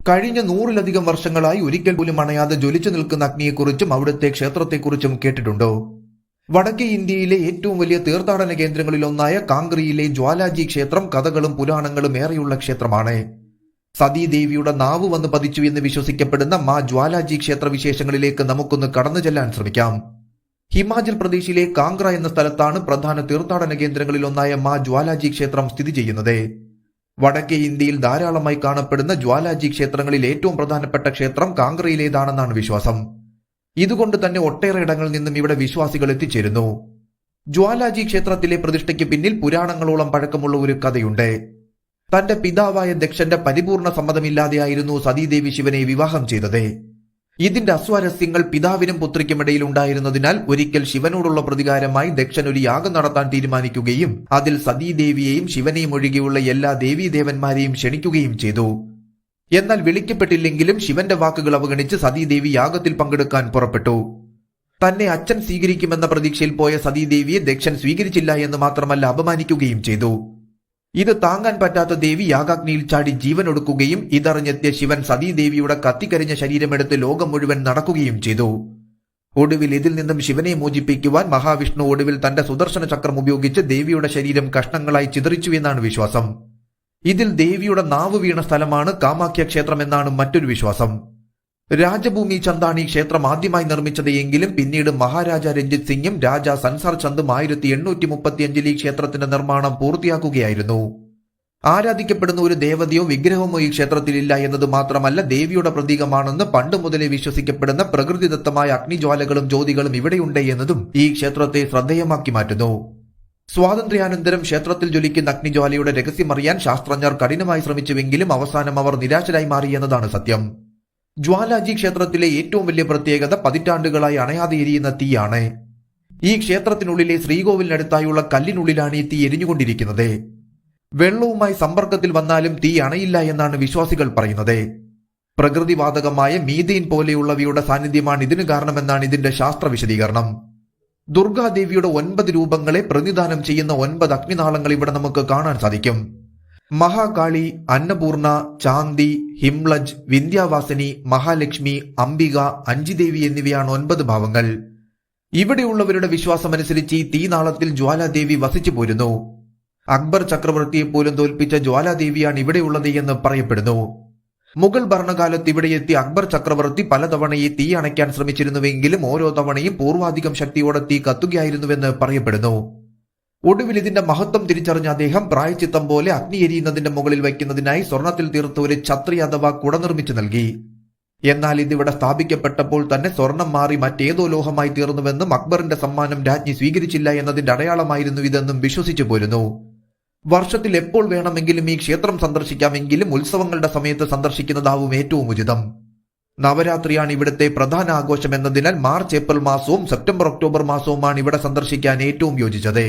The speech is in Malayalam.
കഴിഞ്ഞ 100-ലധികം വർഷങ്ങളായി ഒരിക്കൽ പോലും അണയാതെ ജ്വലിച്ചു നിൽക്കുന്ന അഗ്നിയെക്കുറിച്ചും അവിടുത്തെ ക്ഷേത്രത്തെക്കുറിച്ചും കേട്ടിട്ടുണ്ടോ? വടക്കേ ഇന്ത്യയിലെ ഏറ്റവും വലിയ തീർത്ഥാടന കേന്ദ്രങ്ങളിലൊന്നായ കാംഗ്രിയിലെ ജ്വാലാജി ക്ഷേത്രം കഥകളും പുരാണങ്ങളും ഏറെയുള്ള ക്ഷേത്രമാണ്. സതീദേവിയുടെ നാവ് വന്ന് പതിച്ചു എന്ന് വിശ്വസിക്കപ്പെടുന്ന മാ ജ്വാലാജി ക്ഷേത്ര വിശേഷങ്ങളിലേക്ക് നമുക്കൊന്ന് കടന്നു ചെല്ലാൻ ശ്രമിക്കാം. ഹിമാചൽ പ്രദേശിലെ കാംഗ്ര എന്ന സ്ഥലത്താണ് പ്രധാന തീർത്ഥാടന കേന്ദ്രങ്ങളിലൊന്നായ മാ ജ്വാലാജി ക്ഷേത്രം സ്ഥിതി ചെയ്യുന്നത്. വടക്കേ ഇന്ത്യയിൽ ധാരാളമായി കാണപ്പെടുന്ന ജ്വാലാജി ക്ഷേത്രങ്ങളിൽ ഏറ്റവും പ്രധാനപ്പെട്ട ക്ഷേത്രം കാംഗ്രയിലേതാണെന്നാണ് വിശ്വാസം. ഇതുകൊണ്ട് തന്നെ ഒട്ടേറെ ഇടങ്ങളിൽ നിന്നും ഇവിടെ വിശ്വാസികൾ എത്തിച്ചേരുന്നു. ജ്വാലാജി ക്ഷേത്രത്തിലെ പ്രതിഷ്ഠയ്ക്ക് പിന്നിൽ പുരാണങ്ങളോളം പഴക്കമുള്ള ഒരു കഥയുണ്ട്. തന്റെ പിതാവായ ദക്ഷന്റെ പരിപൂർണ സമ്മതമില്ലാതെയായിരുന്നു സതീദേവി ശിവനെ വിവാഹം ചെയ്തത്. ഇതിന്റെ അസ്വാരസ്യങ്ങൾ പിതാവിനും പുത്രിക്കുമിടയിൽ ഉണ്ടായിരുന്നതിനാൽ ഒരിക്കൽ ശിവനോടുള്ള പ്രതികാരമായി ദക്ഷൻ ഒരു യാഗം നടത്താൻ തീരുമാനിക്കുകയും അതിൽ സതീദേവിയെയും ശിവനെയും ഒഴികെയുള്ള എല്ലാ ദേവീദേവന്മാരെയും ക്ഷണിക്കുകയും ചെയ്തു. എന്നാൽ വിളിക്കപ്പെട്ടില്ലെങ്കിലും ശിവന്റെ വാക്കുകൾ അവഗണിച്ച് സതീദേവി യാഗത്തിൽ പങ്കെടുക്കാൻ പുറപ്പെട്ടു. തന്നെ അച്ഛൻ സ്വീകരിക്കുമെന്ന പ്രതീക്ഷയിൽ പോയ സതീദേവിയെ ദക്ഷൻ സ്വീകരിച്ചില്ല എന്ന് മാത്രമല്ല അപമാനിക്കുകയും ചെയ്തു. ഇത് താങ്ങാൻ പറ്റാത്ത ദേവി യാഗാഗ്നിയിൽ ചാടി ജീവനൊടുക്കുകയും ഇതറിഞ്ഞെത്തിയ ശിവൻ സതീദേവിയുടെ കത്തിക്കരിഞ്ഞ ശരീരമെടുത്ത് ലോകം മുഴുവൻ നടക്കുകയും ചെയ്തു. ഒടുവിൽ ഇതിൽ നിന്നും ശിവനെ മോചിപ്പിക്കുവാൻ മഹാവിഷ്ണു ഒടുവിൽ തന്റെ സുദർശന ചക്രം ഉപയോഗിച്ച് ദേവിയുടെ ശരീരം കഷ്ണങ്ങളായി ചിതറിച്ചുവെന്നാണ് വിശ്വാസം. ഇതിൽ ദേവിയുടെ നാവ് വീണ സ്ഥലമാണ് കാമാഖ്യ ക്ഷേത്രം എന്നാണ് മറ്റൊരു വിശ്വാസം. രാജഭൂമി ചന്ദാണി ക്ഷേത്രം ആദ്യമായി നിർമ്മിച്ചത് എങ്കിലും പിന്നീട് മഹാരാജ രഞ്ജിത് സിംഗും രാജ സൻസാർ ചന്ദും 1835 ഈ ക്ഷേത്രത്തിന്റെ നിർമ്മാണം പൂർത്തിയാക്കുകയായിരുന്നു. ആരാധിക്കപ്പെടുന്ന ഒരു ദേവതയോ വിഗ്രഹമോ ഈ ക്ഷേത്രത്തിലില്ല എന്നത് മാത്രമല്ല, ദേവിയുടെ പ്രതീകമാണെന്ന് പണ്ട് മുതലേ വിശ്വസിക്കപ്പെടുന്ന പ്രകൃതിദത്തമായ അഗ്നിജ്വാലകളും ജ്യോതികളും ഇവിടെയുണ്ട് എന്നതും ഈ ക്ഷേത്രത്തെ ശ്രദ്ധേയമാക്കി മാറ്റുന്നു. സ്വാതന്ത്ര്യാനന്തരം ക്ഷേത്രത്തിൽ ജ്വലിക്കുന്ന അഗ്നിജ്വാലയുടെ രഹസ്യമറിയാൻ ശാസ്ത്രജ്ഞർ കഠിനമായി ശ്രമിച്ചുവെങ്കിലും അവസാനം അവർ നിരാശരായി മാറി എന്നതാണ് സത്യം. ജ്വാലാജി ക്ഷേത്രത്തിലെ ഏറ്റവും വലിയ പ്രത്യേകത പതിറ്റാണ്ടുകളായി അണയാതെ എരിയുന്ന തീയാണ്. ഈ ക്ഷേത്രത്തിനുള്ളിലെ ശ്രീകോവിലിനടുത്തായുള്ള കല്ലിനുള്ളിലാണ് ഈ തീ എരിഞ്ഞുകൊണ്ടിരിക്കുന്നത്. വെള്ളവുമായി സമ്പർക്കത്തിൽ വന്നാലും തീ അണയില്ല എന്നാണ് വിശ്വാസികൾ പറയുന്നത്. പ്രകൃതിവാതകമായ മീഥെയ്ൻ പോലെയുള്ളവയുടെ സാന്നിധ്യമാണ് ഇതിന് കാരണമെന്നാണ് ഇതിന്റെ ശാസ്ത്ര വിശദീകരണം. ദുർഗാദേവിയുടെ 9 രൂപങ്ങളെ പ്രതിനിധാനം ചെയ്യുന്ന 9 അഗ്നിനാളങ്ങൾ ഇവിടെ നമുക്ക് കാണാൻ സാധിക്കും. മഹാകാളി, അന്നപൂർണ, ചാന്തി, ഹിംലജ്, വിന്ധ്യാവാസിനി, മഹാലക്ഷ്മി, അംബിക, അഞ്ജിദേവി എന്നിവയാണ് 9 ഭാവങ്ങൾ. ഇവിടെയുള്ളവരുടെ വിശ്വാസമനുസരിച്ച് ഈ തീനാളത്തിൽ ജ്വാലാദേവി വസിച്ചു പോരുന്നു. അക്ബർ ചക്രവർത്തിയെപ്പോലും തോൽപ്പിച്ച ജ്വാലാദേവിയാണ് ഇവിടെയുള്ളത് എന്ന് പറയപ്പെടുന്നു. മുഗൾ ഭരണകാലത്ത് ഇവിടെയെത്തിയ അക്ബർ ചക്രവർത്തി പലതവണ ഈ തീ അണയ്ക്കാൻ ശ്രമിച്ചിരുന്നുവെങ്കിലും ഓരോ തവണയും പൂർവാധികം ശക്തിയോടെ തീ കത്തുകയായിരുന്നുവെന്ന് പറയപ്പെടുന്നു. ഒടുവിൽ ഇതിന്റെ മഹത്വം തിരിച്ചറിഞ്ഞ അദ്ദേഹം പ്രായച്ചിത്തം പോലെ അഗ്നി എരിയുന്നതിന്റെ മുകളിൽ വയ്ക്കുന്നതിനായി സ്വർണത്തിൽ തീർത്ത ഒരു ഛത്രി അഥവാ കുട നിർമ്മിച്ചു നൽകി. എന്നാൽ ഇതിവിടെ സ്ഥാപിക്കപ്പെട്ടപ്പോൾ തന്നെ സ്വർണം മാറി മറ്റേതോ ലോഹമായി തീർന്നുവെന്നും അക്ബറിന്റെ സമ്മാനം രാജ്ഞി സ്വീകരിച്ചില്ല എന്നതിന്റെ അടയാളമായിരുന്നു ഇതെന്നും വിശ്വസിച്ചു പോരുന്നു. വർഷത്തിൽ എപ്പോൾ വേണമെങ്കിലും ഈ ക്ഷേത്രം സന്ദർശിക്കാമെങ്കിലും ഉത്സവങ്ങളുടെ സമയത്ത് സന്ദർശിക്കുന്നതാവും ഏറ്റവും ഉചിതം. നവരാത്രിയാണ് ഇവിടുത്തെ പ്രധാന ആഘോഷം എന്നതിനാൽ മാർച്ച് ഏപ്രിൽ മാസവും സെപ്റ്റംബർ ഒക്ടോബർ മാസവുമാണ് ഇവിടെ സന്ദർശിക്കാൻ ഏറ്റവും യോജിച്ചത്.